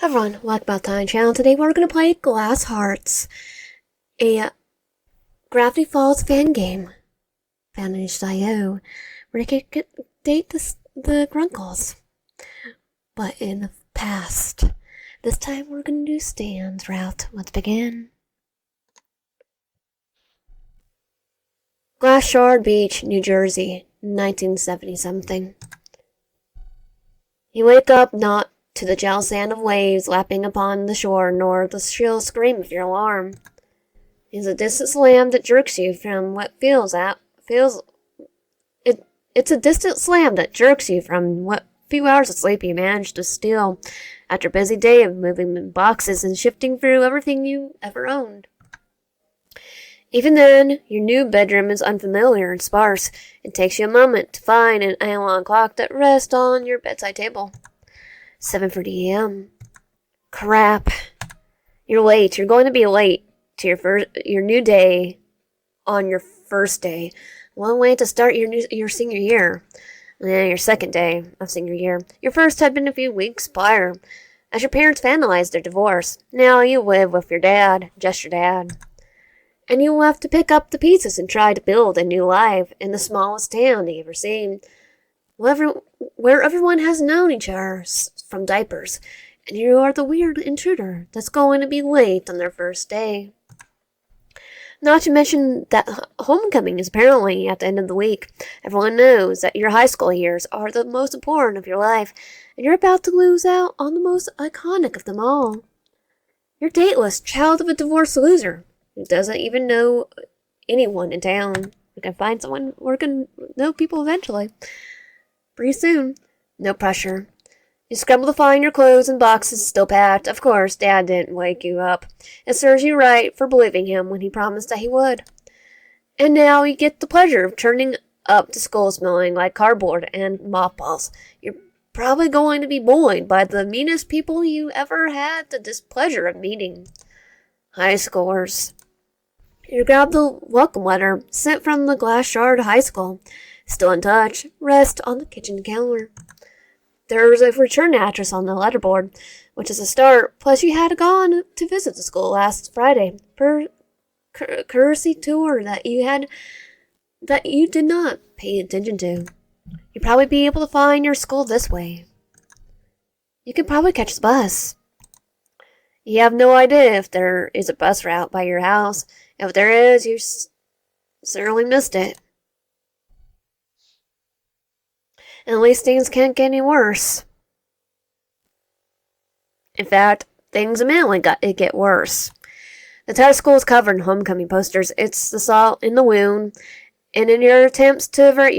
Hi everyone, welcome back to my channel. Today we're going to play Glass Hearts, a Gravity Falls fan game. Fanage.io, where you can date the Grunkles. But in the past, this time we're going to do Stan's route. Let's begin. Glass Shard Beach, New Jersey, 1970-something. You wake up not to the gel sand of waves lapping upon the shore, nor the shrill scream of your alarm. It's a distant slam that jerks you from what it's a distant slam that jerks you from what few hours of sleep you managed to steal after a busy day of moving boxes and shifting through everything you ever owned. Even then, your new bedroom is unfamiliar and sparse. It takes you a moment to find an analog clock that rests on your bedside table. 7:30 a.m. Crap. You're late. You're going to be late to your new day on your first day. One way to start your senior year. And then your second day of senior year. Your first had been a few weeks prior, as your parents finalized their divorce. Now you live with your dad, just your dad. And you will have to pick up the pieces and try to build a new life in the smallest town you've ever seen. Where everyone has known each other from diapers, and you are the weird intruder that's going to be late on their first day. Not to mention that homecoming is apparently at the end of the week. Everyone knows that your high school years are the most important of your life, and you're about to lose out on the most iconic of them all. You're dateless, child of a divorced loser who doesn't even know anyone in town. You can find someone working, know people eventually. Pretty soon. No pressure. You scramble to find your clothes and boxes still packed. Of course, Dad didn't wake you up. It serves you right for believing him when he promised that he would. And now you get the pleasure of turning up to school smelling like cardboard and mothballs. You're probably going to be bullied by the meanest people you ever had the displeasure of meeting. High schoolers. You grab the welcome letter sent from the Glass Shard High School. Still in touch, rest on the kitchen counter. There's a return address on the letterboard, which is a start, plus you had gone to visit the school last Friday for courtesy tour that you did not pay attention to. You'd probably be able to find your school this way. You could probably catch the bus. You have no idea if there is a bus route by your house. If there is, you certainly missed it. And at least things can't get any worse. In fact, things immediately get worse. The entire school is covered in homecoming posters. It's the salt in the wound, and in your attempts to avert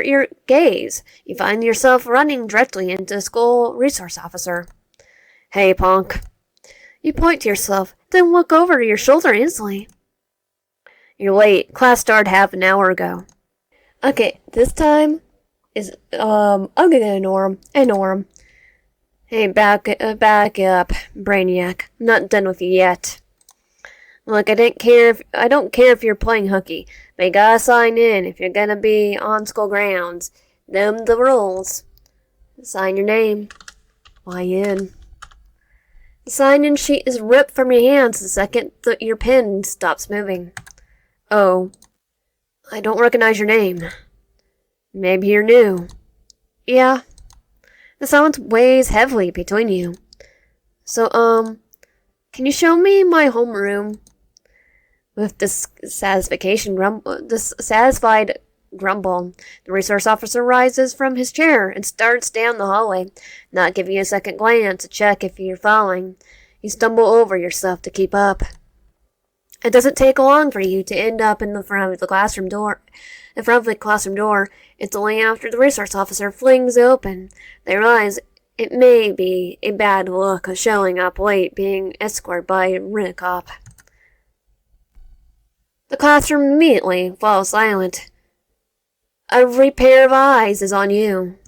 your gaze, you find yourself running directly into the school resource officer. Hey, punk. You point to yourself, then look over your shoulder instantly. You're late. Class started half an hour ago. Okay, this time is, I'm gonna ignore him. Hey, back up, Brainiac. I'm not done with you yet. Look, I don't care if you're playing hooky, but you gotta sign in if you're gonna be on school grounds. Them the rules. Sign your name. Why in? The sign-in sheet is ripped from your hands the second your pen stops moving. Oh. I don't recognize your name. Maybe you're new. Yeah. The silence weighs heavily between you. So, can you show me my homeroom? With this satisfied grumble, the resource officer rises from his chair and starts down the hallway, not giving you a second glance to check if you're following. You stumble over yourself to keep up. It doesn't take long for you to end up in front of the classroom door. It's only after the resource officer flings it open they realize it may be a bad look of showing up late being escorted by a rent-a-cop. The classroom immediately falls silent. Every pair of eyes is on you.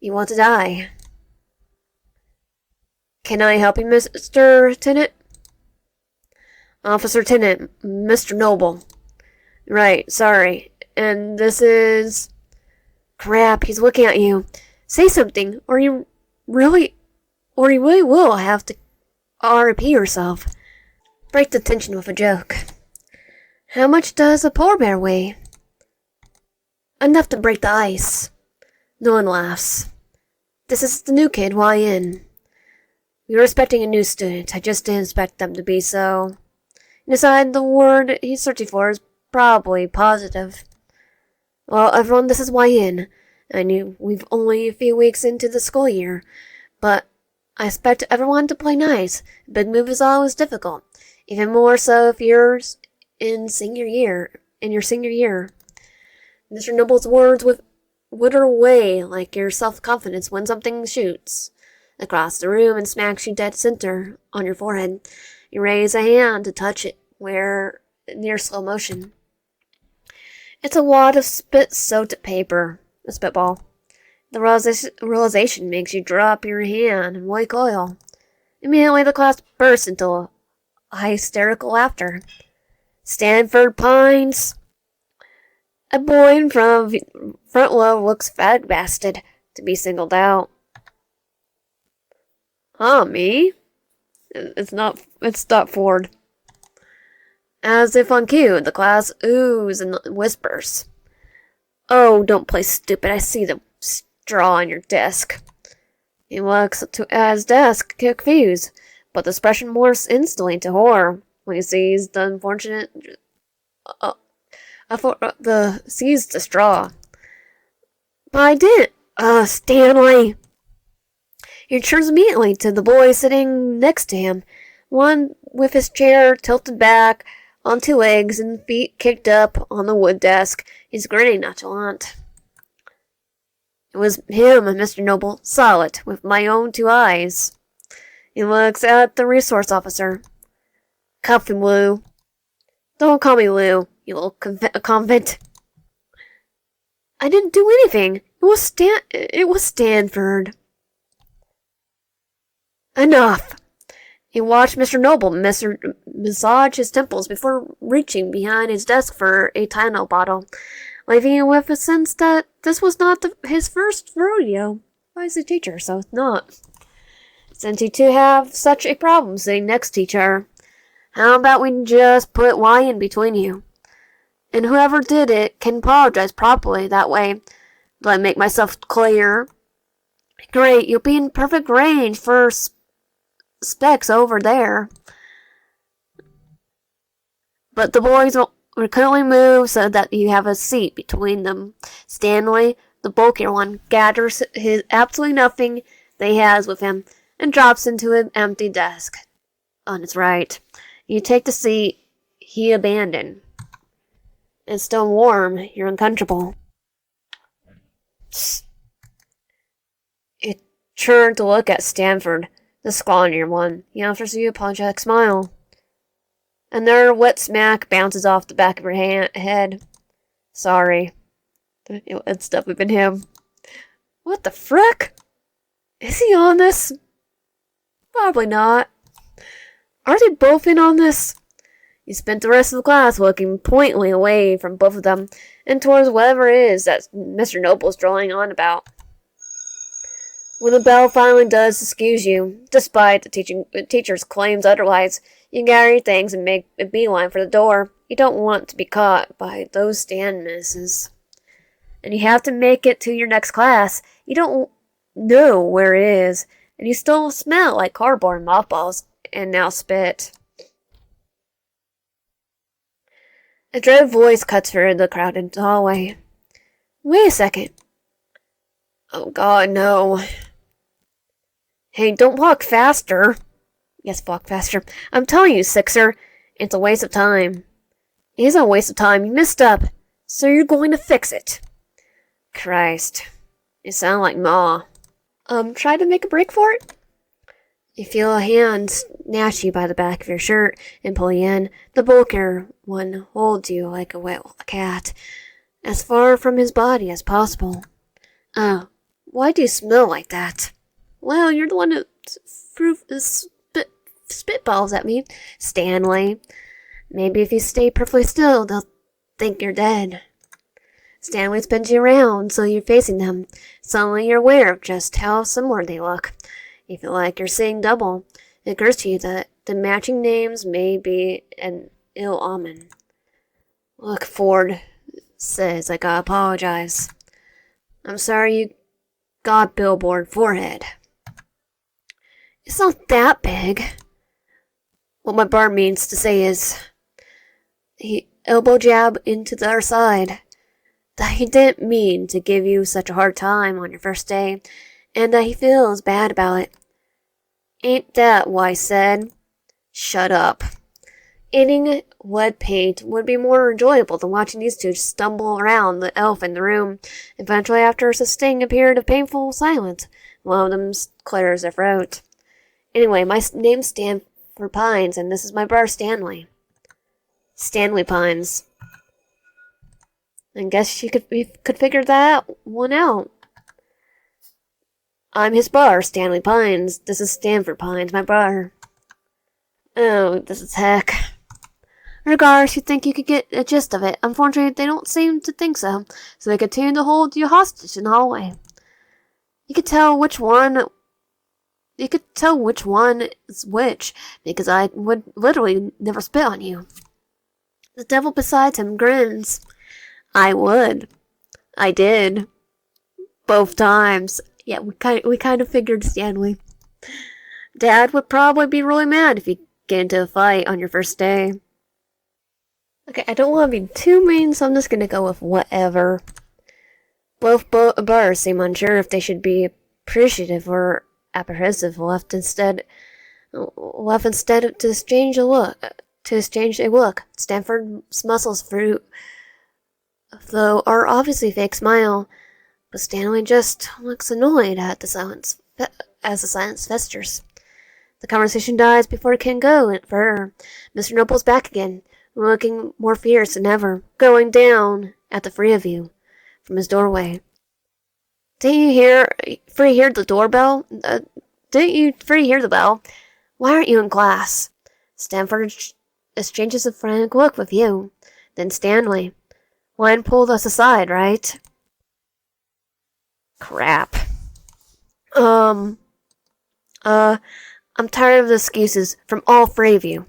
You want to die. Can I help you, Mr. Tennant? Officer Tennant, Mr. Noble. Right, sorry. And this is... Crap, he's looking at you. Say something, or you really or you really will have to RP yourself. Break the tension with a joke. How much does a polar bear weigh? Enough to break the ice. No one laughs. This is the new kid, YN. We were expecting a new student. I just didn't expect them to be so. Inside, the word he's searching for is probably positive. Well, everyone, this is YN. I knew we've only a few weeks into the school year, but I expect everyone to play nice. A big move is always difficult, even more so if you're in your senior year. Mr. Noble's words wither away like your self-confidence when something shoots across the room and smacks you dead center on your forehead. You raise a hand to touch it near slow motion. It's a wad of spit-soaked paper, a spitball. The realization makes you drop your hand and recoil. Immediately the class bursts into hysterical laughter. Stanford Pines! A boy in front row looks flabbergasted to be singled out. Huh, me? It's not Ford. As if on cue, the class oohs and whispers. Oh, don't play stupid. I see the straw on your desk. He looks at his desk, confused, but the expression morphs instantly to horror when he sees the unfortunate sees the straw. But I didn't. Stanley. He turns immediately to the boy sitting next to him, one with his chair tilted back on two legs and feet kicked up on the wood desk. He's grinning nonchalant. It was him, Mr. Noble, saw it with my own two eyes. He looks at the resource officer. Cuff him, Lou. Don't call me Lou, you little convent. I didn't do anything. It was Stanford. Enough. He watched Mr. Noble massage his temples before reaching behind his desk for a Tylenol bottle, leaving him with a sense that this was not his first rodeo. Why is the teacher, so it's not. Since you two have such a problem sitting next to each other, how about we just put Y in between you? And whoever did it can apologize properly that way. Do I make myself clear? Great, you'll be in perfect range for specs over there. But the boys will currently move so that you have a seat between them. Stanley, the bulkier one, gathers his absolutely nothing that he has with him and drops into an empty desk on his right. You take the seat he abandoned. It's still warm. You're uncomfortable. You turn to look at Stanford, the scrawnier one. He offers you a apologetic smile. Another wet smack bounces off the back of your head. Sorry. It's definitely been him. What the frick? Is he on this? Probably not. Are they both in on this? You spent the rest of the class looking pointedly away from both of them and towards whatever it is that Mr. Noble's drawing on about. When the bell finally does excuse you, despite the teacher's claims otherwise, you gather your things and make a beeline for the door. You don't want to be caught by those stand misses. And you have to make it to your next class. You don't know where it is, and you still smell like cardboard and mothballs, and now spit. A dread voice cuts through the crowded hallway. Wait a second. Oh God, no. Hey, don't walk faster. Yes, walk faster. I'm telling you, Sixer, it's a waste of time. It isn't a waste of time. You messed up, so you're going to fix it. Christ. You sound like Ma. Try to make a break for it? You feel a hand snatch you by the back of your shirt and pull you in. The bulkier one holds you like a wet cat, as far from his body as possible. Oh, why do you smell like that? Well, you're the one who spitballs at me, Stanley. Maybe if you stay perfectly still, they'll think you're dead. Stanley spins you around so you're facing them. Suddenly you're aware of just how similar they look. You feel like you're seeing double. It occurs to you that the matching names may be an ill omen. Look, Ford says, I gotta apologize. I'm sorry you got billboard forehead. It's not that big. What my bar means to say is, he elbow jab into the other side. That he didn't mean to give you such a hard time on your first day, and that he feels bad about it. Ain't that what I said? Shut up. Eating wet paint would be more enjoyable than watching these two stumble around the elf in the room. Eventually, after sustaining a period of painful silence, one of them clears their throat. Anyway, my name's Stan for Pines, and this is my bar, Stanley. Stanley Pines. I guess we could figure that one out. I'm his bar, Stanley Pines. This is Stanford Pines, my bar. Oh, this is heck. Regardless, you'd think you could get a gist of it. Unfortunately, they don't seem to think so, so they continue to hold you hostage in the hallway. You could tell which one is which, because I would literally never spit on you. The devil beside him grins. I would. I did. Both times. Yeah, we kind of figured, Stanley. Dad would probably be really mad if you get into a fight on your first day. Okay, I don't want to be too mean, so I'm just gonna go with whatever. Both bars seem unsure if they should be appreciative or apprehensive, left instead to exchange a look. Stanford's muscles through, though, are obviously fake smile, but Stanley just looks annoyed at the silence as the silence festers. The conversation dies before it can go further. Mr. Noble's back again, looking more fierce than ever, going down at the three of you from his doorway. Didn't you hear the doorbell? Didn't you hear the bell? Why aren't you in class? Stanford exchanges a frantic look with you. Then Stanley. Wine pulled us aside, right? Crap. I'm tired of the excuses from all three of you.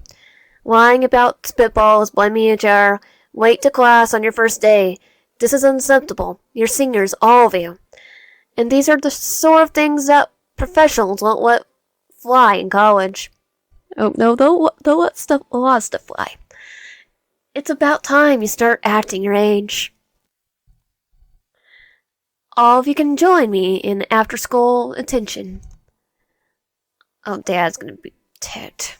Lying about spitballs, blaming each other, late to class on your first day. This is unacceptable. You're seniors, all of you. And these are the sort of things that professionals won't let fly in college. Oh, no, they'll let a lot of stuff fly. It's about time you start acting your age. All of you can join me in after-school attention. Oh, Dad's gonna be ticked.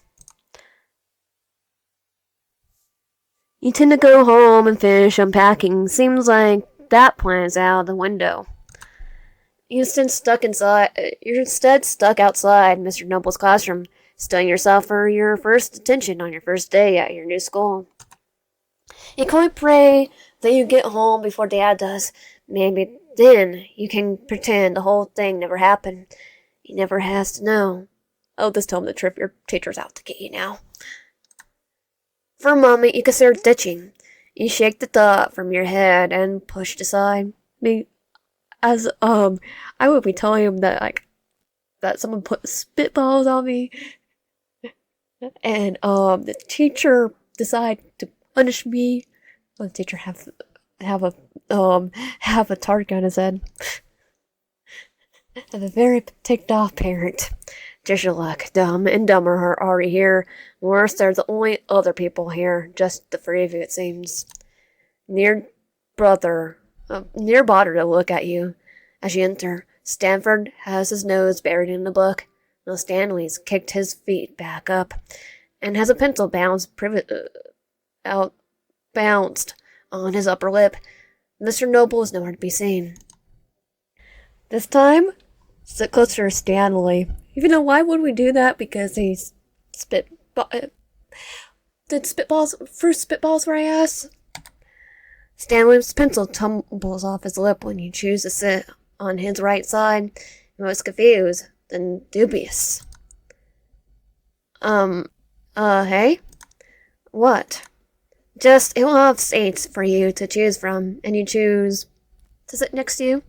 You tend to go home and finish unpacking. Seems like that plan is out of the window. You're instead stuck outside Mr. Noble's classroom, studying yourself for your first attention on your first day at your new school. You can only pray that you get home before Dad does. Maybe then you can pretend the whole thing never happened. He never has to know. Oh, just tell him the trip your teacher's out to get you now. For a moment, you consider ditching. You shake the thought from your head and push it aside. I would be telling him that someone put spitballs on me, and the teacher decided to punish me. The teacher have a target on his head. And a very ticked off parent. Just your luck. Dumb and Dumber are already here. Worse, there's the only other people here. Just the three of you, it seems. Near bother to look at you as you enter. Stanford has his nose buried in the book. While Stanley's kicked his feet back up and has a pencil bounced on his upper lip. Mr. Noble is nowhere to be seen. This time, sit closer to Stanley. Even though, why would we do that? Because he's did spitballs were I asked? Stanley's pencil tumbles off his lip when you choose to sit on his right side. He was confused, then dubious. Hey? What? It will have seats for you to choose from, and you choose to sit next to you.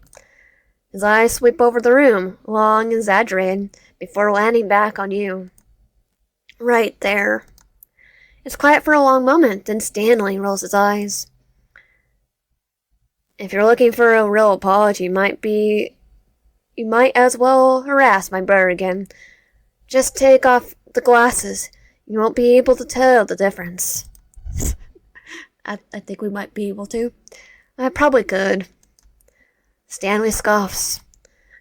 His eyes sweep over the room, long and exaggerated, before landing back on you. Right there. It's quiet for a long moment, then Stanley rolls his eyes. If you're looking for a real apology, you might as well harass my brother again. Just take off the glasses. You won't be able to tell the difference. I think we might be able to. I probably could. Stanley scoffs.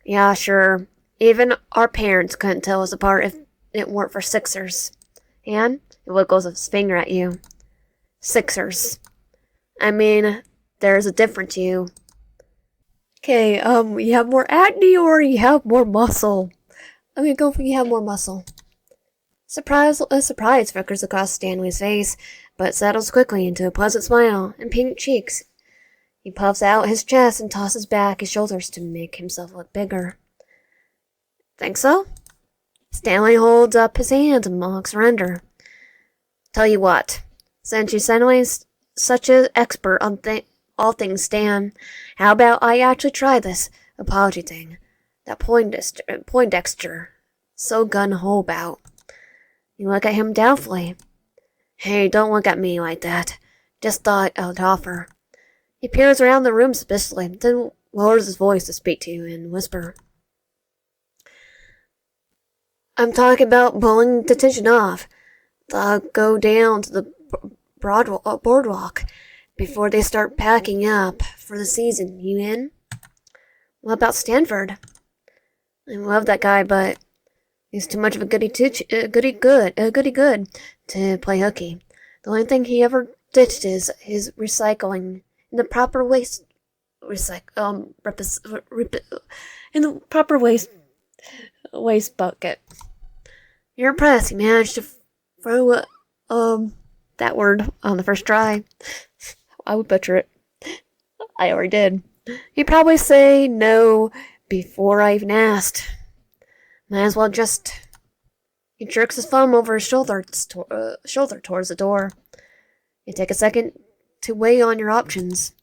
Yeah, sure. Even our parents couldn't tell us apart if it weren't for Sixers. And he wiggles his finger at you. Sixers. I mean, there's a difference, you. Okay, you have more acne or you have more muscle? I'm gonna go for you have more muscle. A surprise flickers across Stanley's face, but settles quickly into a pleasant smile and pink cheeks. He puffs out his chest and tosses back his shoulders to make himself look bigger. Think so? Stanley holds up his hands in mock surrender. Tell you what, since you're suddenly such an expert on all things Stan, how about I actually try this apology thing that Poindexter so gun-ho about? You look at him doubtfully. Hey, don't look at me like that. Just thought I'd offer. He peers around the room suspiciously, then lowers his voice to speak to you and whisper. I'm talking about pulling the tension off. They'll go down to the boardwalk before they start packing up for the season. You in? What about Stanford? I love that guy, but he's too much of a goody good to play hooky. The only thing he ever ditched is his recycling in the proper waste bucket. You're impressed. He managed to throw that word on the first try. I would butcher it. I already did. He'd probably say no before I even asked. Might as well just... He jerks his thumb over his shoulder towards the door. You take a second to weigh on your options.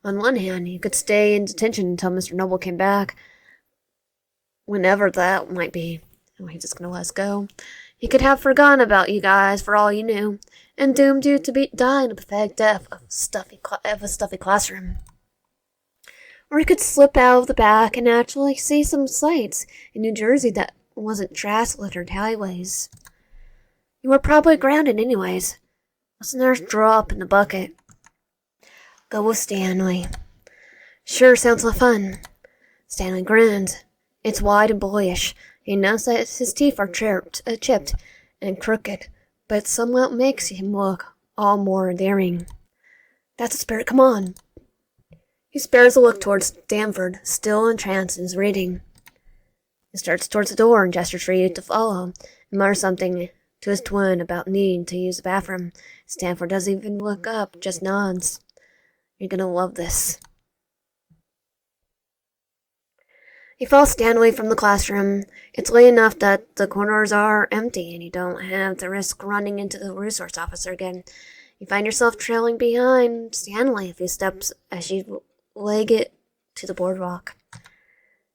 On one hand, you could stay in detention until Mr. Noble came back. Whenever that might be. Oh, he's just gonna let us go. He could have forgotten about you guys for all you knew, and doomed you to die in a pathetic death of a stuffy classroom. Or he could slip out of the back and actually see some sights in New Jersey that wasn't trash-littered highways. You were probably grounded anyways. What's another drop in the bucket? Go with Stanley. Sure, sounds like fun. Stanley grins. It's wide and boyish. He knows that his teeth are chipped and crooked, but somehow makes him look all more endearing. That's the spirit, come on. He spares a look towards Stanford, still entranced in his reading. He starts towards the door and gestures for you to follow, and mutters something to his twin about needing to use the bathroom. Stanford doesn't even look up, just nods. You're gonna love this. He follows Stanley from the classroom. It's late enough that the corners are empty and you don't have to risk running into the resource officer again. You find yourself trailing behind Stanley a few steps as you leg it to the boardwalk.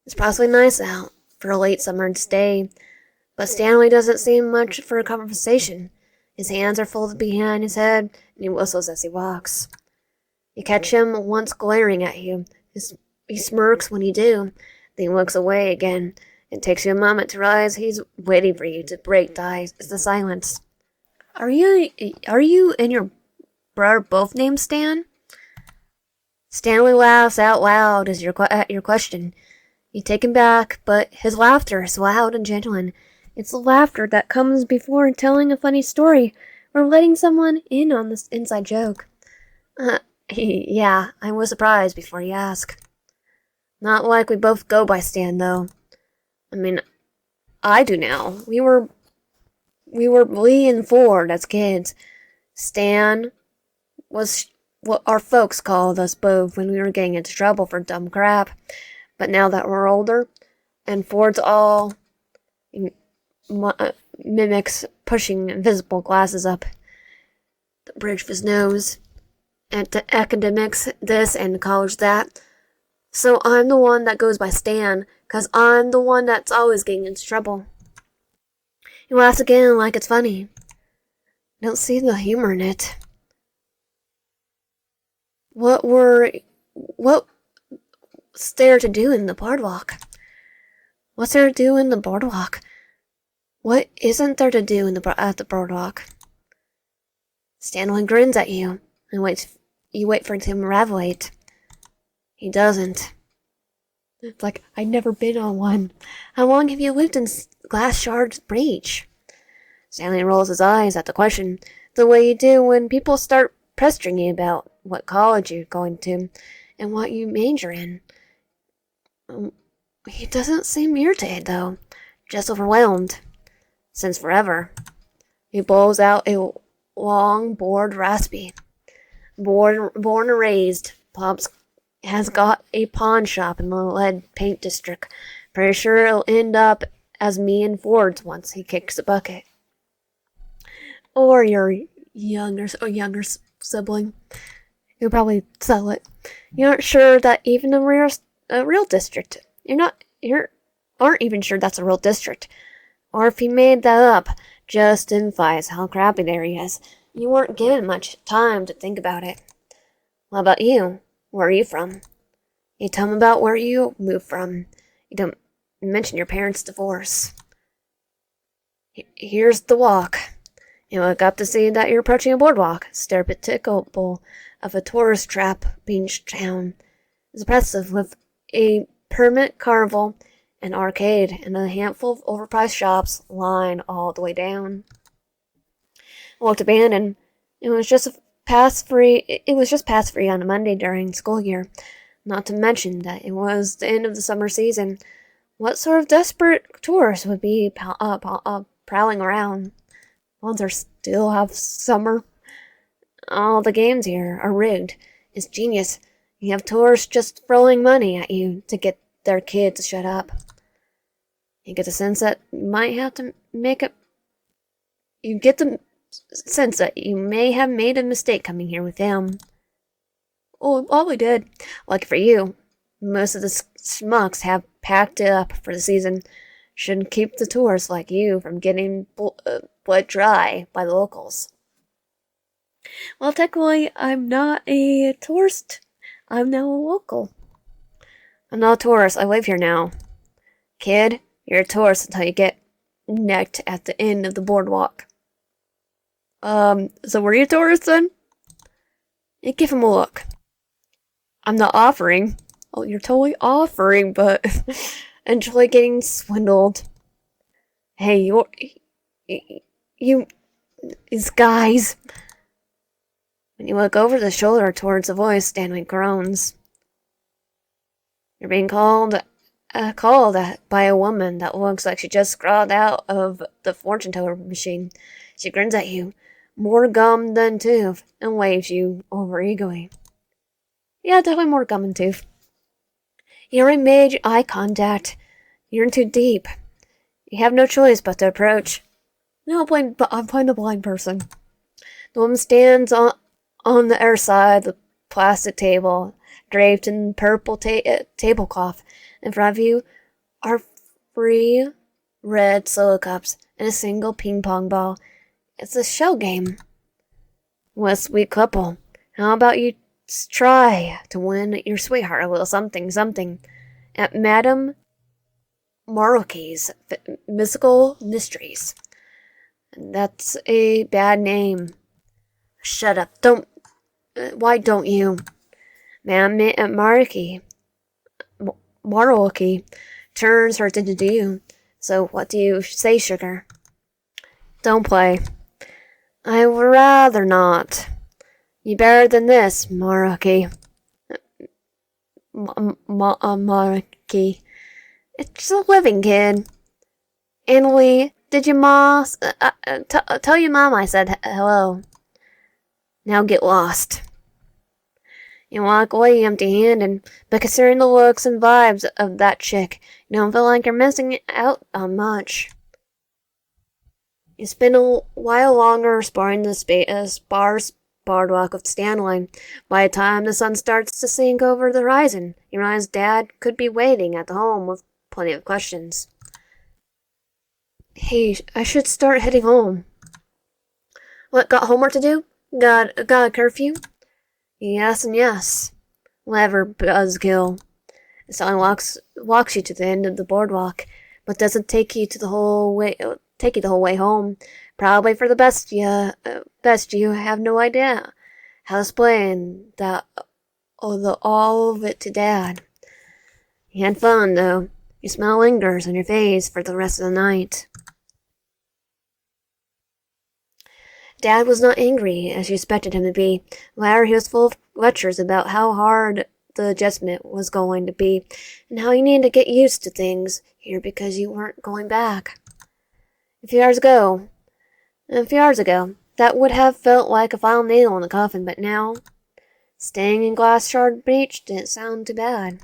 It's possibly nice out for a late summer day, but Stanley doesn't seem much for a conversation. His hands are folded behind his head and he whistles as he walks. You catch him once glaring at you. He smirks when you do. Then he looks away again. It takes you a moment to realize he's waiting for you to break the silence. Are you and your brother both named Stan? Stanley laughs out loud at your question. You take him back, but his laughter is loud and genuine. It's the laughter that comes before telling a funny story or letting someone in on this inside joke. Yeah, I was surprised before you asked. Not like we both go by Stan, though. I mean, I do now. We were Lee and Ford as kids. Stan was what our folks called us both when we were getting into trouble for dumb crap. But now that we're older, and Ford's all mimics pushing invisible glasses up the bridge of his nose, and to academics this and college that. So I'm the one that goes by Stan, 'cause I'm the one that's always getting into trouble. He laughs again like it's funny. Don't see the humor in it. What's there to do in the boardwalk? What's there to do in the boardwalk? What isn't there to do at the boardwalk? Stanley grins at you and you wait for him to unravel. He doesn't. It's like, I've never been on one. How long have you lived in Glass Shard's Breach? Stanley rolls his eyes at the question, the way you do when people start pestering you about what college you're going to and what you major in. He doesn't seem irritated, though, just overwhelmed. Since forever. He blows out a long, bored, raspy. Born and raised, Pops has got a pawn shop in the lead paint district. Pretty sure it'll end up as me and Ford's once he kicks the bucket. Or your younger sibling. You'll probably sell it. You aren't sure that even a real district. Aren't even sure that's a real district. Or if he made that up, just implies how crappy the area is. You weren't given much time to think about it. What about you? Where are you from? You tell him about where you moved from. You don't mention your parents' divorce. Here's the walk. You look up to see that you're approaching a boardwalk. Stereotypical of a tourist trap beach town. It's impressive with a permanent carnival, an arcade, and a handful of overpriced shops line all the way down. I walked abandoned. It was just pass free on a Monday during school year. Not to mention that it was the end of the summer season. What sort of desperate tourists would be prowling around? Ones are still have summer. All the games here are rigged. It's genius. You have tourists just throwing money at you to get their kid to shut up. You get the sense that you might have to make a... You get the sense that you may have made a mistake coming here with him. Oh, all we did. Lucky for you, most of the schmucks have packed it up for the season. Shouldn't keep the tourists like you from getting bled dry by the locals. Well, technically, I'm not a tourist. I'm now a local. I'm not a tourist. I live here now. Kid, you're a tourist until you get necked at the end of the boardwalk. So were you a tourist then? You give him a look. I'm not offering. Oh, you're totally offering, but enjoy getting swindled. Hey, these guys. When you look over the shoulder towards the voice, Stanley groans. You're being called by a woman that looks like she just crawled out of the fortune teller machine. She grins at you, more gum than tooth, and waves you over eagerly. Yeah, definitely more gum than tooth. You already made eye contact. You're in too deep. You have no choice but to approach. No, I'm playing the blind person. The woman stands on the other side of the plastic table, draped in purple tablecloth. In front of you are 3 red solo cups and a single ping pong ball. It's a shell game. What a sweet couple. How about you try to win your sweetheart a little something at Madame Maroki's Mystical Mysteries. That's a bad name. Shut up. Why don't you? Madame Maroki turns her attention to you. So what do you say, sugar? Don't play. I would rather not. You better than this, Maroki. Maroki. It's a living, kid. Annalie, did your mom... tell your mom I said hello. Now get lost. You walk away empty-handed, but considering the looks and vibes of that chick, you don't feel like you're missing out on much. You spend a while longer exploring the sparse boardwalk of Stanley. By the time the sun starts to sink over the horizon, you realize Dad could be waiting at the home with plenty of questions. Hey, I should start heading home. What, got homework to do? Got a curfew? Yes and yes. Whatever, buzzkill. Sally walks you to the end of the boardwalk, but doesn't take you the whole way home. Probably for the best. Best you have no idea how to explain that all of it to Dad. You had fun though. Your smell lingers on your face for the rest of the night. Dad was not angry as you expected him to be. Rather, he was full of lectures about how hard the adjustment was going to be, and how you needed to get used to things here because you weren't going back. A few hours ago, that would have felt like a final nail in the coffin, but now, staying in Glass Shard Beach didn't sound too bad.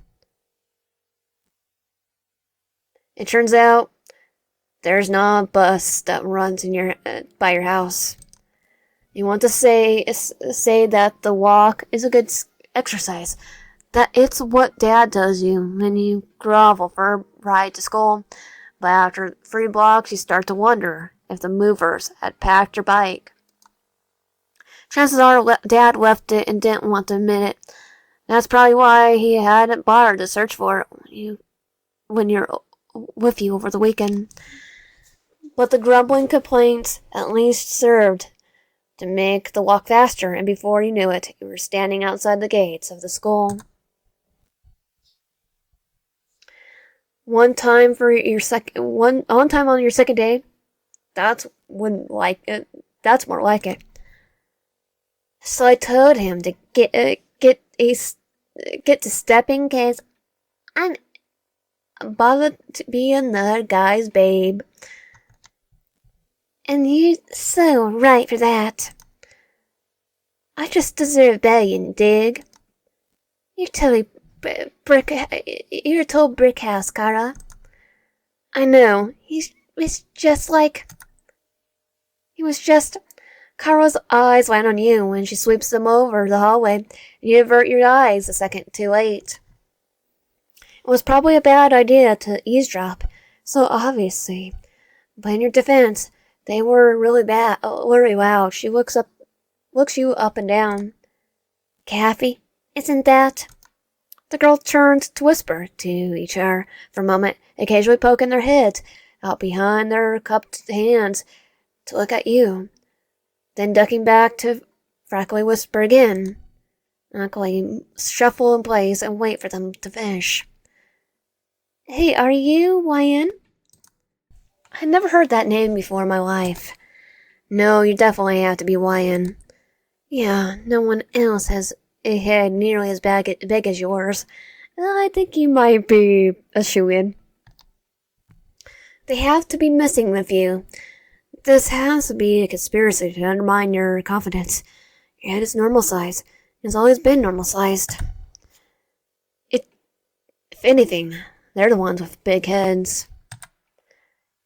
It turns out, there's not a bus that runs by your house. You want to say that the walk is a good exercise, that it's what Dad does you when you grovel for a ride to school, but after 3 blocks you start to wonder if the movers had packed your bike. Chances are Dad left it and didn't want to admit it. That's probably why he hadn't bothered to search for it when you're with you over the weekend. But the grumbling complaints at least served to make the walk faster, and before you knew it, you were standing outside the gates of the school. On time on your second day. That's more like it. So I told him to get to stepping, cause I'm bothered to be another guy's babe. And you're so right for that. I just deserve better than Dig. You're totally you're a total brick house, Kara. I know. He was just. Kara's eyes land on you when she sweeps them over the hallway, and you avert your eyes a second too late. It was probably a bad idea to eavesdrop, so obviously. But in your defense, they were really loud. She looks you up and down. Kathy, isn't that? The girl turned to whisper to each other for a moment, occasionally poking their heads out behind their cupped hands to look at you, then ducking back to frankly whisper again. Uncle shuffle in place and wait for them to finish. Hey, are you YN? I'd never heard that name before in my life. No, you definitely have to be YN. Yeah, no one else has a head nearly as big as yours. I think you might be a shoo-in. They have to be messing with you. This has to be a conspiracy to undermine your confidence. Your head is normal size. It's always been normal sized. If anything, they're the ones with big heads.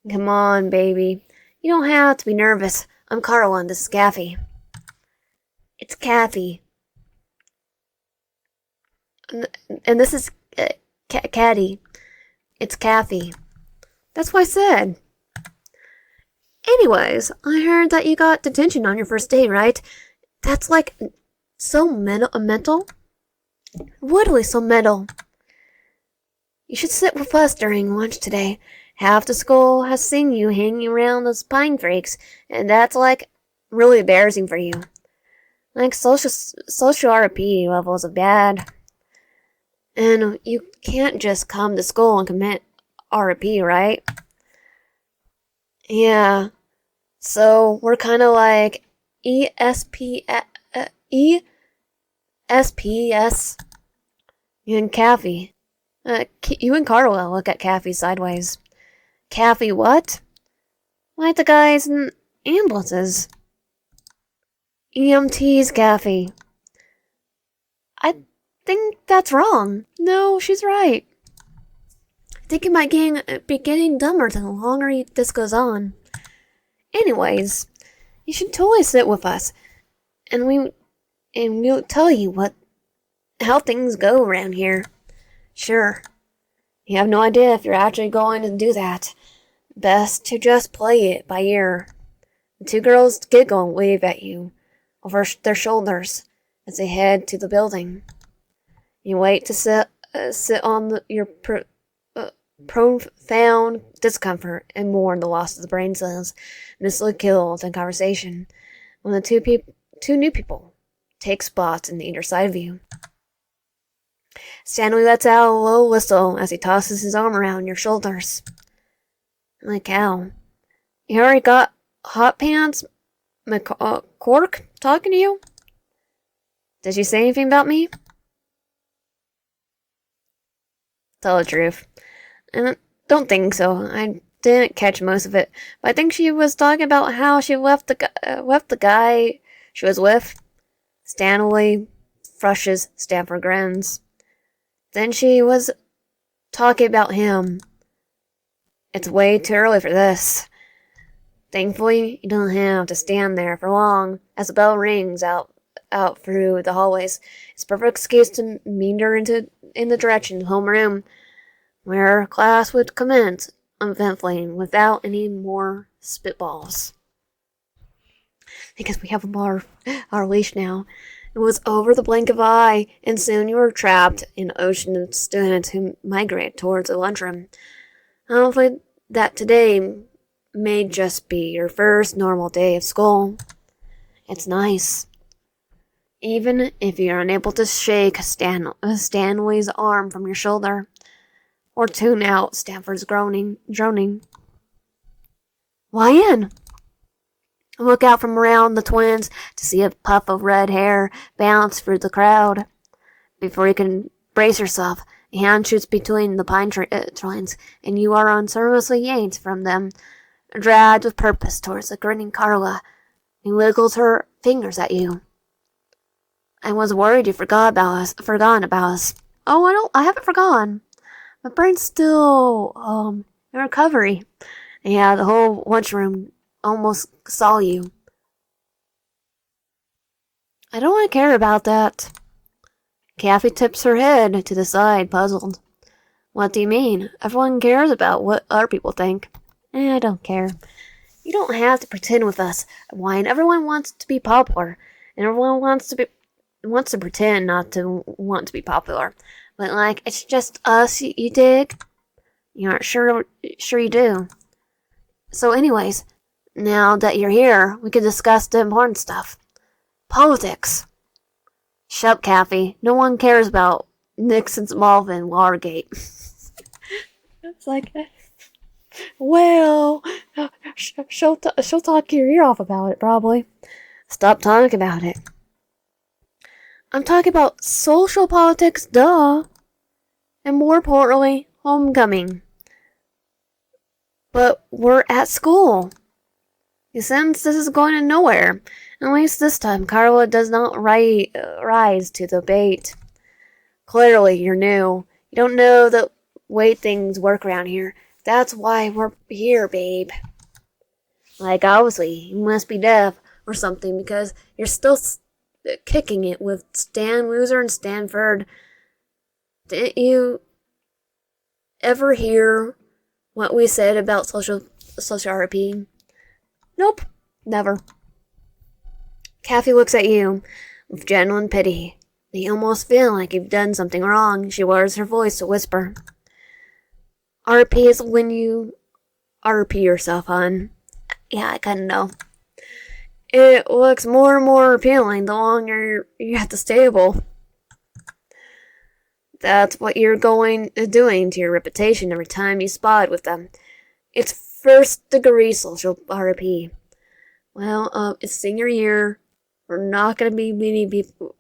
Come on, baby. You don't have to be nervous. I'm Carla and this is Kathy. It's Kathy. And this is Caddy. It's Kathy. That's what I said. Anyways, I heard that you got detention on your first day, right? That's like so mental. Literally so mental. You should sit with us during lunch today. Half the school has seen you hanging around those pine freaks, and that's like really embarrassing for you. Like social RP levels of bad. And you can't just come to school and commit RP, right? Yeah. So we're kind of like ESPS. You and Kathy. You and Carla look at Kathy sideways. Kathy what? Like the guys in ambulances. EMTs, Kathy. I think that's wrong. No, she's right. I think you might be getting dumber the longer this goes on. Anyways, you should totally sit with us, and we'll tell you how things go around here. Sure. You have no idea if you're actually going to do that. Best to just play it by ear. The two girls giggle and wave at you over their shoulders as they head to the building. You wait to sit on your profound discomfort and mourn the loss of the brain cells initially killed in conversation when the two new people take spots on either side of you. Stanley lets out a low whistle as he tosses his arm around your shoulders. Like how? You already got Hot Pants McCork talking to you? Did she say anything about me? Tell the truth. I don't think so. I didn't catch most of it, but I think she was talking about how she left the guy she was with. Stanley flushes, Stanford grins. Then she was talking about him. It's way too early for this. Thankfully, you don't have to stand there for long as the bell rings out through the hallways. It's a perfect excuse to meander in the direction of homeroom, where class would commence uneventfully without any more spitballs. Because we have our leash now. It was over the blink of an eye, and soon you were trapped in an ocean of students who migrate towards the lunchroom. Hopefully that today may just be your first normal day of school. It's nice. Even if you're unable to shake Stanley's arm from your shoulder, or tune out Stanford's droning. Why in? Look out from around the twins to see a puff of red hair bounce through the crowd. Before you can brace yourself, a hand shoots between the pine twines, and you are unceremoniously yanked from them, dragged with purpose towards the grinning Carla, who wiggles her fingers at you. I was worried you forgotten about us. Oh, I haven't forgotten. My brain's still, in recovery. Yeah, the whole lunchroom almost saw you. I don't really care about that. Kathy tips her head to the side, puzzled. What do you mean? Everyone cares about what other people think. I don't care. You don't have to pretend with us, Wine. Everyone wants to be popular, and everyone wants to pretend not to want to be popular. But like, it's just us, you dig? You aren't sure you do. So anyways, now that you're here, we can discuss the important stuff. Politics. Shut up, Kathy. No one cares about Nixon's Malvin Watergate. It's like, well, she'll talk your ear off about it, probably. Stop talking about it. I'm talking about social politics, duh. And more importantly, homecoming. But we're at school. Since this is going nowhere, at least this time, Carla does not rise to the bait. Clearly, you're new. You don't know the way things work around here. That's why we're here, babe. Like, obviously, you must be deaf or something because you're still kicking it with Stan Loser and Stanford. Didn't you ever hear what we said about social RP? Nope, never. Kathy looks at you with genuine pity. You almost feel like you've done something wrong. She lowers her voice to whisper. RP is when you RP yourself, hon. Yeah, I kinda know. It looks more and more appealing the longer you're at the stable. That's what you're doing to your reputation every time you spot with them. It's first degree social RP. Well, it's senior year. We're not gonna be many people.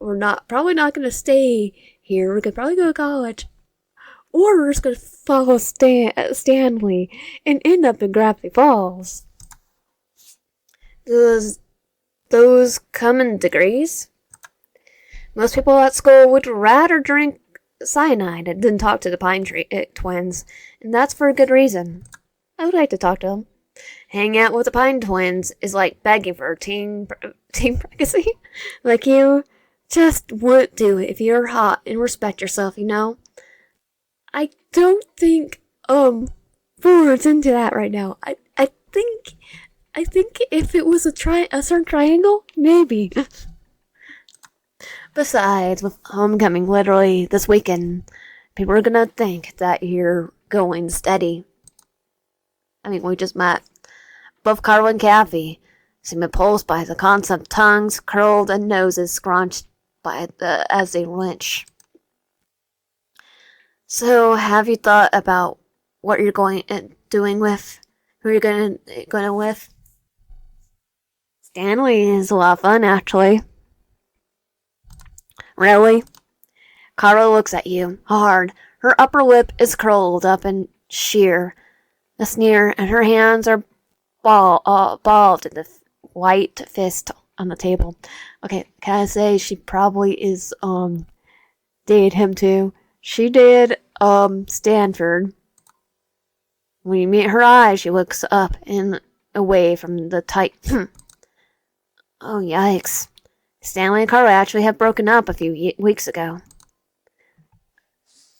Probably not gonna stay here. We could probably go to college, or we're just gonna follow Stanley and end up in Gravity Falls. Does those come in degrees? Most people at school would rather drink cyanide than talk to the Pine Twins, and that's for a good reason. I would like to talk to them. Hang out with the Pine Twins is like begging for team pregnancy. Like you just would do it if you're hot and respect yourself, you know? I don't think, words into that right now. I think if it was a certain triangle, maybe. Besides, with homecoming literally this weekend, people are gonna think that you're going steady. I mean, we just met. Both Carl and Kathy seem repulsed by the concept of tongues curled and noses scrunched as they lynch. So, have you thought about what you're doing with who you're going with? Stanley is a lot of fun, actually. Really? Carla looks at you hard. Her upper lip is curled up and sheer, a sneer, and her hands are balled in the white fist on the table. Okay, can I say she probably is dated him too? She did Stanford. When you meet her eyes, she looks up and away from the tight. Oh yikes! Stanley and Carla actually have broken up a few weeks ago.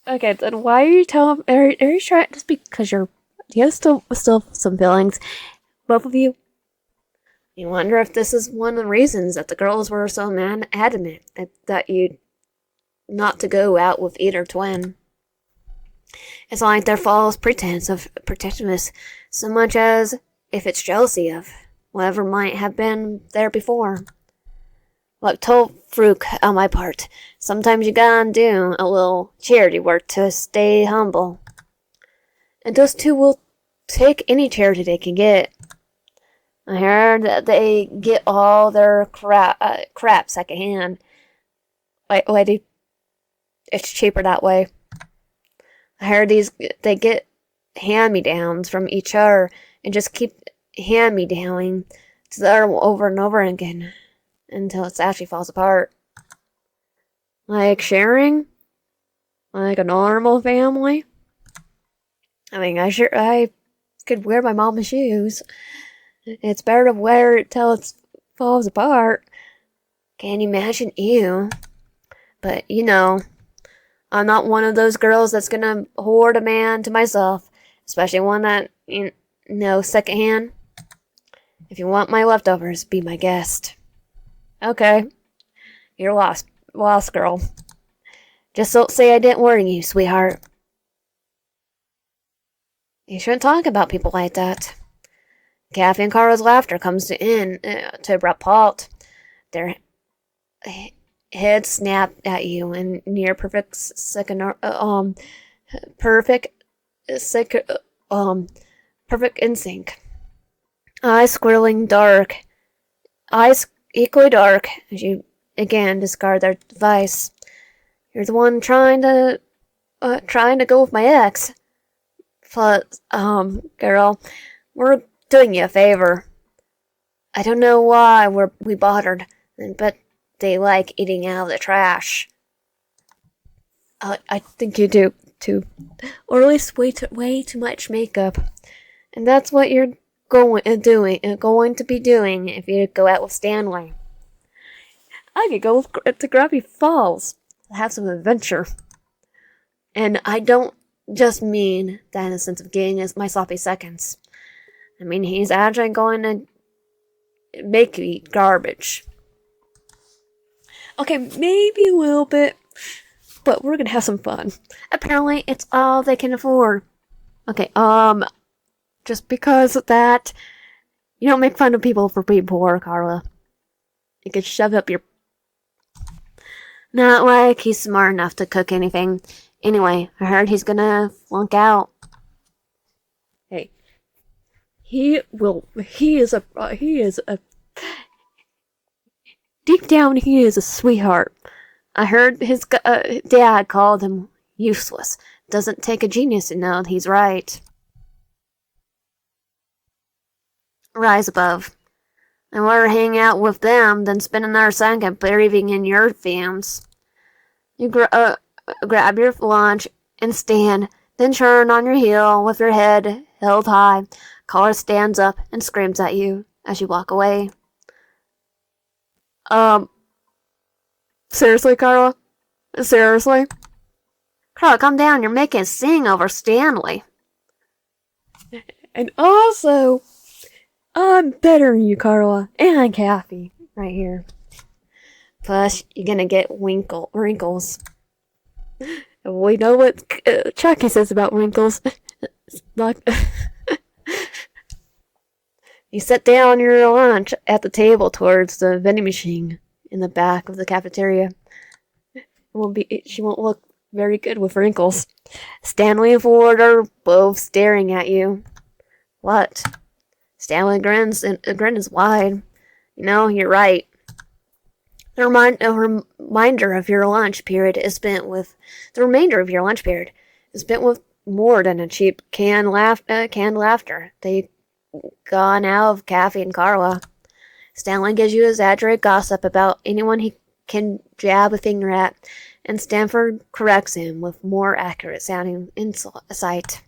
Okay, then why are you telling? Are you trying just because you're? Do you have still some feelings, both of you? You wonder if this is one of the reasons that the girls were so adamant that you not to go out with either twin. It's like their false pretense of protectiveness, so much as if it's jealousy of whatever might have been there before. Like told Fruke on my part, sometimes you gotta do a little charity work to stay humble. And those two will take any charity they can get. I heard that they get all their crap secondhand. Wait, it's cheaper that way. I heard they get hand-me-downs from each other and just keep hand-me-downing to the other over and over again until it actually falls apart. Like sharing? Like a normal family? I mean, I could wear my mama's shoes. It's better to wear it till it falls apart. Can't imagine you. But, I'm not one of those girls that's gonna hoard a man to myself. Especially one that, secondhand. If you want my leftovers, be my guest. Okay. You're lost, girl. Just don't say I didn't warn you, sweetheart. You shouldn't talk about people like that. Kathy and Carla's laughter comes to abrupt halt. Their heads snap at you in near perfect in sync. Eyes equally dark as you again discard their device. You're the one trying to go with my ex. But, girl, we're doing you a favor. I don't know why we bothered, but they like eating out of the trash. I think you do too, or at least way too much makeup, and that's what you're going to be doing if you go out with Stanley. I could go to Gravity Falls, have some adventure, and I don't just mean that in the sense of getting my sloppy seconds. I mean, he's actually going to make you eat garbage. Okay, maybe a little bit, but we're gonna have some fun. Apparently, it's all they can afford. Okay, just because of that, you don't make fun of people for being poor, Carla. You can shove up your... Not like he's smart enough to cook anything. Anyway, I heard he's gonna flunk out. Hey. He is a... Deep down, he is a sweetheart. I heard his dad called him useless. Doesn't take a genius to know he's right. Rise above. I'd rather hang out with them than spend another second breathing in your fumes. You grab your lunch and stand, then turn on your heel with your head held high. Caller stands up and screams at you as you walk away. Seriously, Carla? Seriously? Carla, calm down. You're making a scene over Stanley. And also, I'm better than you, Carla. And Kathy. Right here. Plus, you're gonna get wrinkles. We know what Chucky says about wrinkles. Not You sit down your lunch at the table towards the vending machine in the back of the cafeteria. She won't look very good with wrinkles. Stanley and Ford are both staring at you. What? Stanley grins, and the grin is wide. You know, you're right. The remainder of your lunch period is spent with more than a cheap canned laughter. They gone out of Kathy and Carla. Stanley gives you exaggerated gossip about anyone he can jab a finger at, and Stanford corrects him with more accurate sounding insight.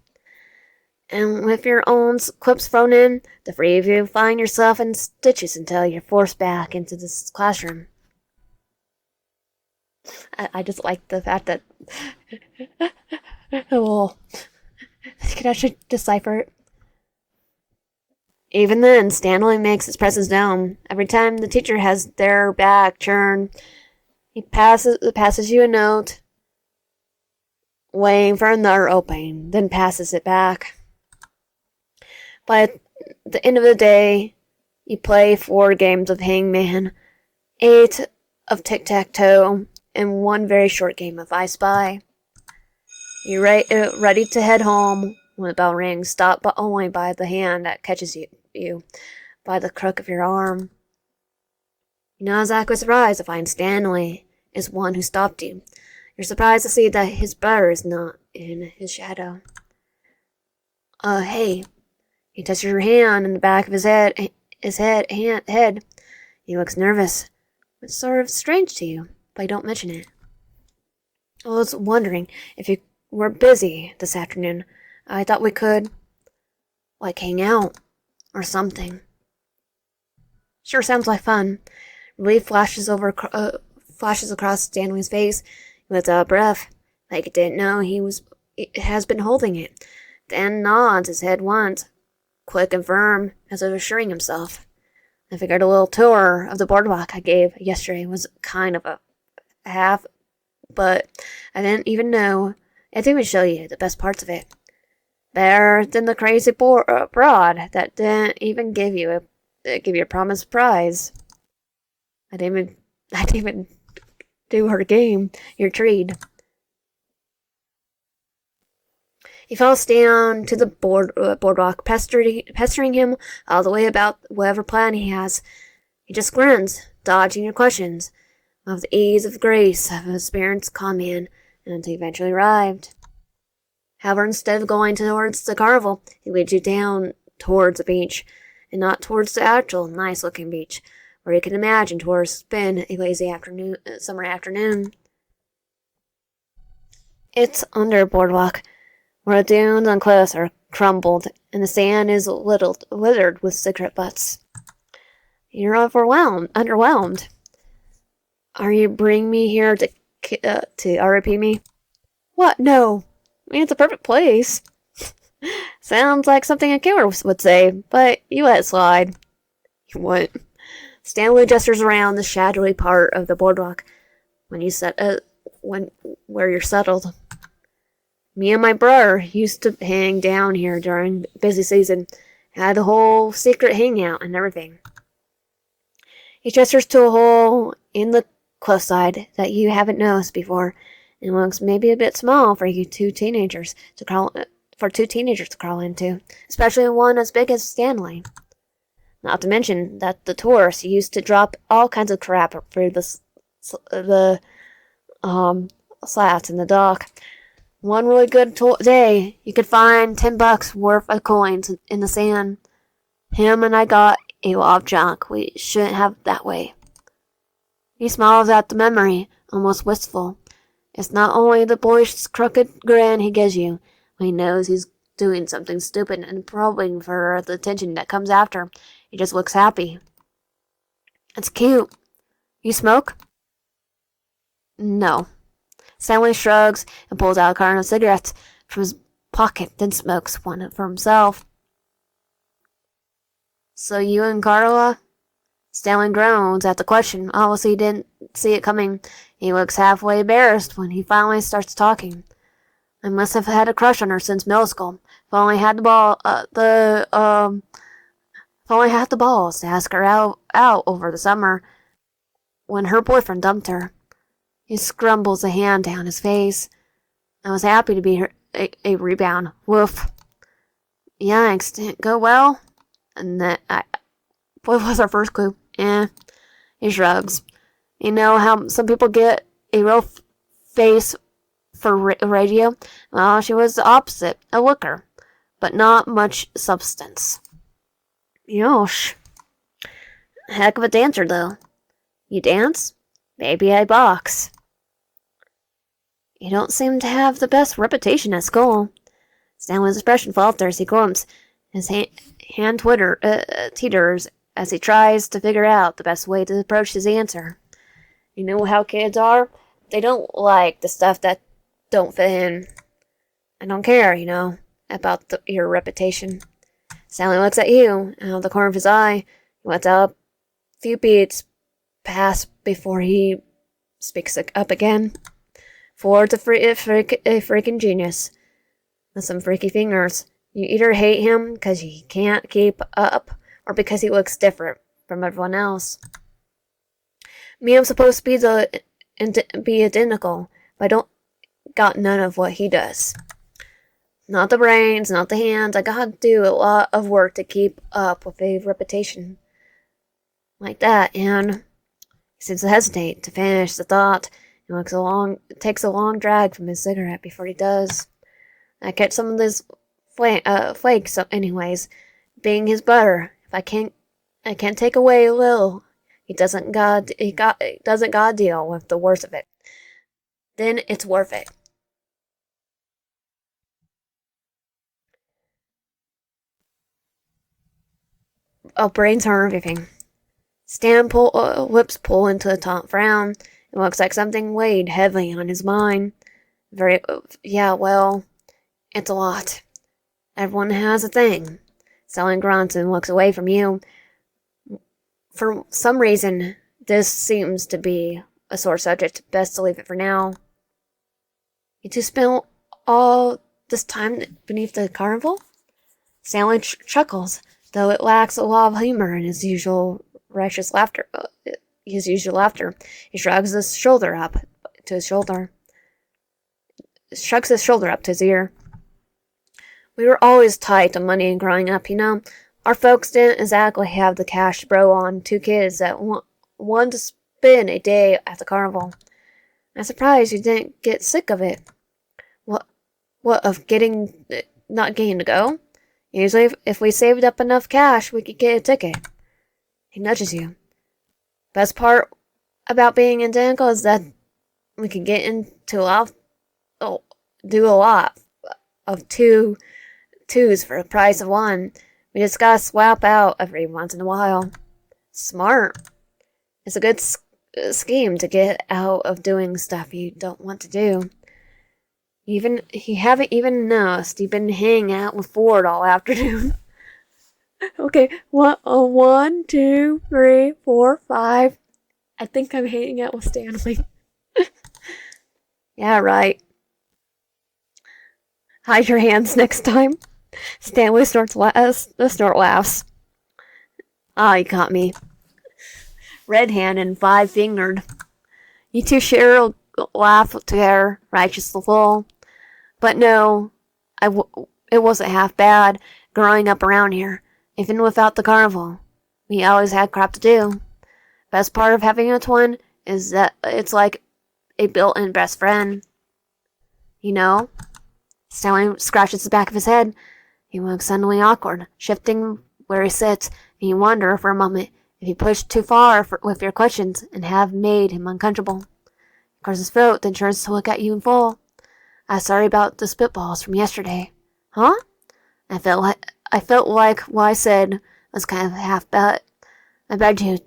And with your own quips thrown in, the three of you find yourself in stitches until you're forced back into this classroom. I just like the fact that well, you can actually decipher it. Even then, Stanley makes his presence known. Every time the teacher has their back turned, he passes you a note, waiting for another opening, then passes it back. By the end of the day, you play 4 games of Hangman, 8 of Tic-Tac-Toe, and 1 very short game of I Spy. You're ready to head home when the bell rings, stopped but only by the hand that catches you by the crook of your arm. You're not exactly surprised to find Stanley is one who stopped you. You're surprised to see that his brother is not in his shadow. Hey. He touches your hand in the back of his head. He looks nervous. It's sort of strange to you, but I don't mention it. I was wondering if you were busy this afternoon. I thought we could, hang out or something. Sure sounds like fun. Relief flashes across Stanley's face. He lets out a breath, like he didn't know he has been holding it. Then nods his head once, quick and firm, as if assuring himself. I figured a little tour of the boardwalk I gave yesterday was kind of a half, but I didn't even show you the best parts of it. Better than the crazy broad that didn't even give you a promised prize. I didn't even do her game, your treat. He falls down to the boardwalk, pestering him all the way about whatever plan he has. He just grins, dodging your questions, with the ease of grace of an experienced con man, until he eventually arrived. However, instead of going towards the carnival, he leads you down towards the beach, and not towards the actual nice-looking beach, where you can imagine tourists spend a lazy summer afternoon. It's under a boardwalk, where the dunes and cliffs are crumbled, and the sand is littered with cigarette butts. You're underwhelmed. Are you bringing me here to RIP me? What? No. I mean, it's a perfect place. Sounds like something a killer would say, but you let it slide. What? Stanley gestures around the shadowy part of the boardwalk where you're settled. Me and my brother used to hang down here during busy season. Had a whole secret hangout and everything. He gestures to a hole in the cliffside that you haven't noticed before, and looks maybe a bit small for two teenagers to crawl into, especially one as big as Stanley. Not to mention that the tourists used to drop all kinds of crap through the slats in the dock. One really good day, you could find $10 worth of coins in the sand. Him and I got a lot of junk we shouldn't have that way. He smiles at the memory, almost wistful. It's not only the boyish crooked grin he gives you when he knows he's doing something stupid and probing for the attention that comes after. He just looks happy. It's cute. You smoke? No. Stanley shrugs and pulls out a carton of cigarettes from his pocket, then smokes one for himself. So you and Carla? Stanley groans at the question. Obviously, he didn't see it coming. He looks halfway embarrassed when he finally starts talking. I must have had a crush on her since middle school. If I only had if I only had the balls to ask her out over the summer when her boyfriend dumped her. He scrumbles a hand down his face. I was happy to be a rebound. Woof. Yikes, didn't go well. And what was our first clue? He shrugs. You know how some people get a real face for radio? Well, she was the opposite, a looker, but not much substance. Yosh. Heck of a dancer, though. You dance? Maybe I box. You don't seem to have the best reputation at school. Stanley's expression falters. He grumps. His hand teeters as he tries to figure out the best way to approach his answer. You know how kids are? They don't like the stuff that don't fit in. I don't care, about your reputation. Stanley looks at you, out of the corner of his eye. He lets out a few beats pass before he speaks up again. Ford's a freaking genius. With some freaky fingers. You either hate him because he can't keep up, or because he looks different from everyone else. Me, I'm supposed to be identical, but I don't got none of what he does. Not the brains, not the hands. I gotta do a lot of work to keep up with a reputation like that, and he seems to hesitate to finish the thought. It takes a long drag from his cigarette before he does. I catch some of this flakes anyways, being his butter. If I can't take away a little, he doesn't gotta deal with the worst of it. Then it's worth it. Oh, brains are everything. Lips pull into a taut frown. It looks like something weighed heavily on his mind. Well, it's a lot. Everyone has a thing. Stanley grunts and looks away from you. For some reason, this seems to be a sore subject. Best to leave it for now. You two spent all this time beneath the carnival? Stanley chuckles, though it lacks a lot of humor in his usual righteous laughter. He shrugs his shoulder up to his shoulder. Shrugs his shoulder up to his ear. We were always tight on money growing up, Our folks didn't exactly have the cash to blow on two kids that wanted to spend a day at the carnival. I'm surprised you didn't get sick of it. What of not getting to go? Usually, if we saved up enough cash, we could get a ticket. He nudges you. Best part about being identical is that we can get into do a lot of twos for the price of one. We just gotta swap out every once in a while. Smart. It's a good scheme to get out of doing stuff you don't want to do. You haven't even noticed you've been hanging out with Ford all afternoon. Okay, 1, 2, 3, 4, 5. I think I'm hanging out with Stanley. Yeah, right. Hide your hands next time. Stanley snort laughs. Ah, you caught me. Red hand and 5-fingered. You two share a laugh together, righteously full. But no, it wasn't half bad growing up around here. Even without the carnival, we always had crap to do. Best part of having a twin is that it's like a built-in best friend. Stanley scratches the back of his head. He looks suddenly awkward, shifting where he sits, and you wonder for a moment if he pushed too far with your questions and have made him uncomfortable. He clears his throat, then turns to look at you in full. I'm sorry about the spitballs from yesterday. Huh? I felt like what I said was kind of half-bet. I begged you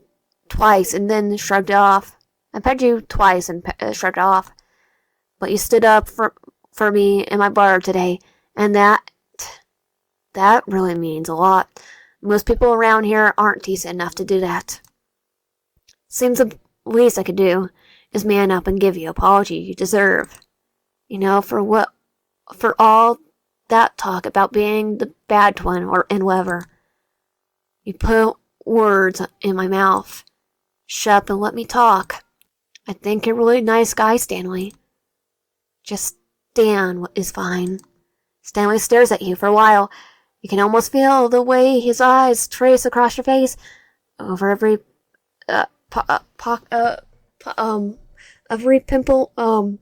twice and then shrugged it off. But you stood up for me and my brother today, and that really means a lot. Most people around here aren't decent enough to do that. Seems the least I could do is man up and give you the apology you deserve. You know, for all that talk about being the bad one and whatever. You put words in my mouth. Shut up and let me talk. I think you're a really nice guy, Stanley. Just Stan is fine. Stanley stares at you for a while. You can almost feel the way his eyes trace across your face over every every pimple, I'm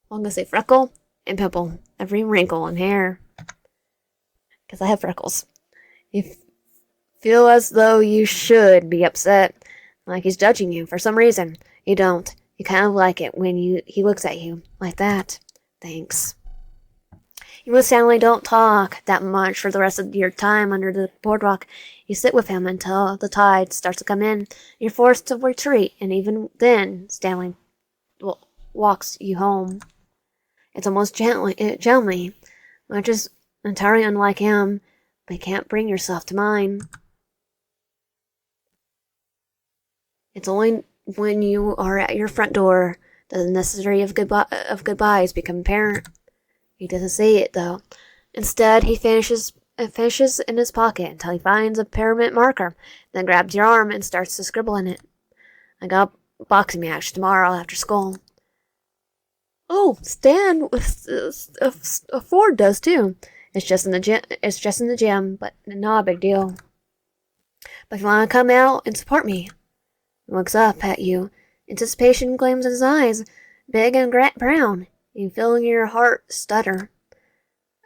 gonna say freckle and pimple, every wrinkle and hair. Because I have freckles. You feel as though you should be upset, like he's judging you for some reason. You don't. You kind of like it when he looks at you like that. Thanks. You and Stanley don't talk that much for the rest of your time under the boardwalk. You sit with him until the tide starts to come in. You're forced to retreat, and even then, Stanley walks you home. It's almost gently, which is entirely unlike him, but you can't bring yourself to mine. It's only when you are at your front door that the necessity of goodbyes become apparent. He doesn't say it, though. Instead, he fishes in his pocket until he finds a permanent marker, then grabs your arm and starts to scribble in it. I got a boxing match tomorrow after school. Oh, Stan Ford does too. It's just in the gym, but not a big deal. But if you want to come out and support me, he looks up at you. Anticipation gleams in his eyes, big and brown. You feel your heart stutter.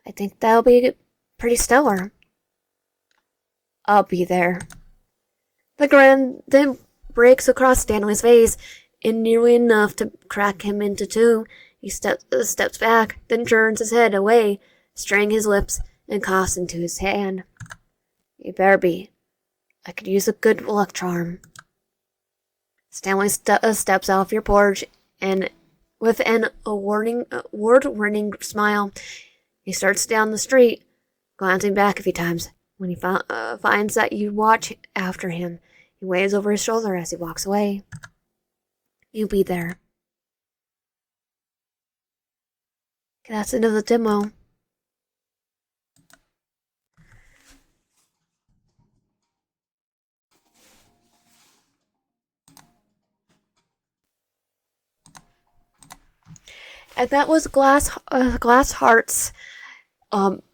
I think that'll be pretty stellar. I'll be there. The grin then breaks across Stanley's face, and nearly enough to crack him into two. He steps back, then turns his head away, straining his lips, and coughs into his hand. You better be. I could use a good luck charm. Stanley steps off your porch, and with an award-winning smile, he starts down the street, glancing back a few times. When he finds that you watch after him, he waves over his shoulder as he walks away. You be there. Okay, that's the end of the demo. And that was Glass Hearts.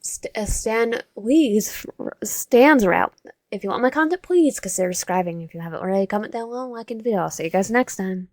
Stan Lee's Stan's route. If you want my content, please consider subscribing. If you haven't already, comment down below and like the video. I'll see you guys next time.